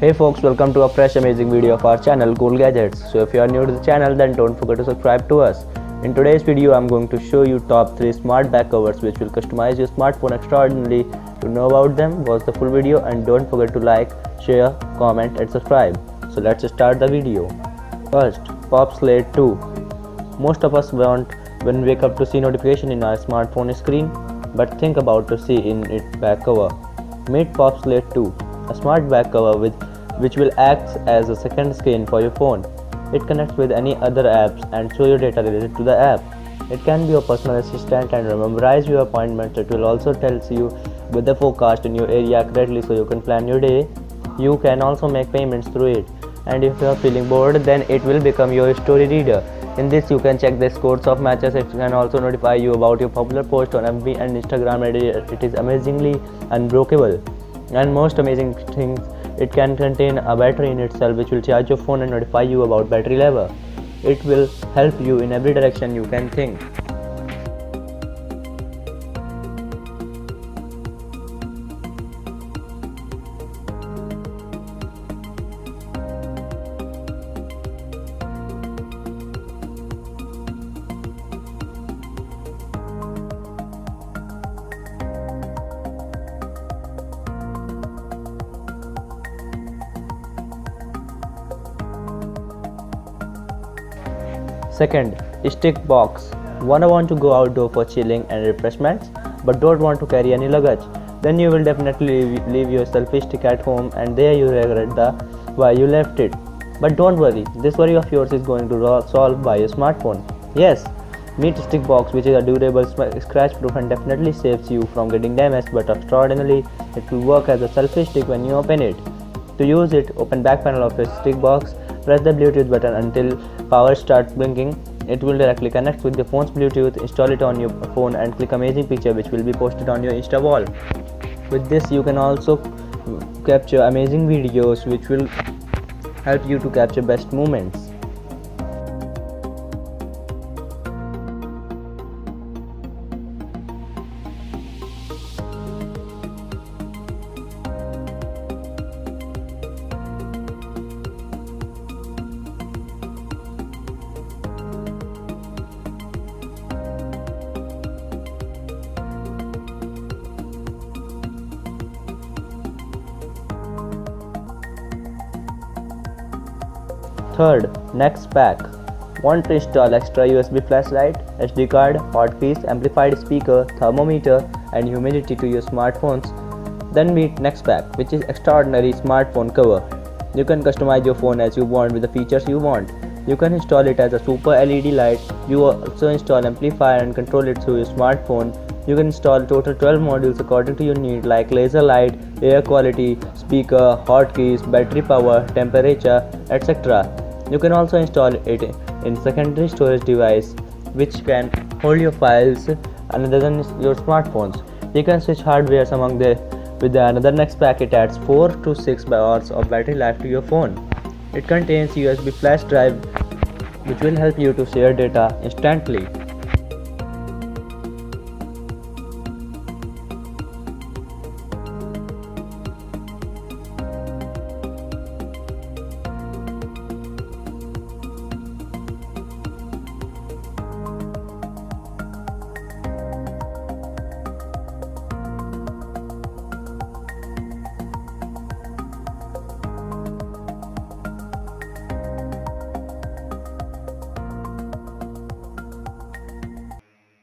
Hey folks, welcome to a fresh amazing video of our channel Cool Gadgets. So if you are new to the channel, then don't forget to subscribe to us. In today's video, I'm going to show you top 3 smart back covers which will customize your smartphone extraordinarily. To know about them, watch the full video and don't forget to like, share, comment and subscribe. So let's start the video. First, Pop Slate 2. Most of us want when we wake up to see notification in our smartphone screen, but think about to see in its back cover. Meet Pop Slate 2, a smart back cover which will act as a second screen for your phone. It connects with any other apps and show your data related to the app. It can be your personal assistant and memorize your appointments. It will also tells you with the forecast in your area accurately so you can plan your day. You can also make payments through it. And if you are feeling bored, then it will become your story reader. In this you can check the scores of matches. It can also notify you about your popular post on FB and Instagram. It is amazingly unbreakable. And most amazing thing, it can contain a battery in itself which will charge your phone and notify you about battery level. It will help you in every direction you can think. Second, stick box. Wanna want to go outdoor for chilling and refreshments, but don't want to carry any luggage? Then you will definitely leave your selfie stick at home, and there you regret the why you left it. But don't worry, this worry of yours is going to solve by your smartphone. Yes, meet stick box, which is a durable, scratch-proof, and definitely saves you from getting damaged. But extraordinarily, it will work as a selfie stick when you open it. To use it, open back panel of your stick box. Press the Bluetooth button until power starts blinking. It will directly connect with the phone's Bluetooth. Install it on your phone and click amazing picture which will be posted on your Insta wall. With this you can also capture amazing videos which will help you to capture best moments. Third, next pack. Want to install extra USB flashlight, SD card, hotkeys, amplified speaker, thermometer and humidity to your smartphones? Then meet next pack, which is extraordinary smartphone cover. You can customize your phone as you want with the features you want. You can install it as a super LED light. You also install amplifier and control it through your smartphone. You can install total 12 modules according to your need like laser light, air quality, speaker, hotkeys, battery power, temperature, etc. You can also install it in secondary storage device which can hold your files other than your smartphones. You can switch hardware among with another next pack. It adds 4 to 6 hours of battery life to your phone. It contains USB flash drive which will help you to share data instantly.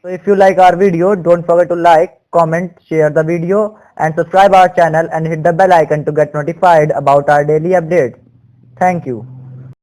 So if you like our video, don't forget to like, comment, share the video and subscribe our channel and hit the bell icon to get notified about our daily updates. Thank you.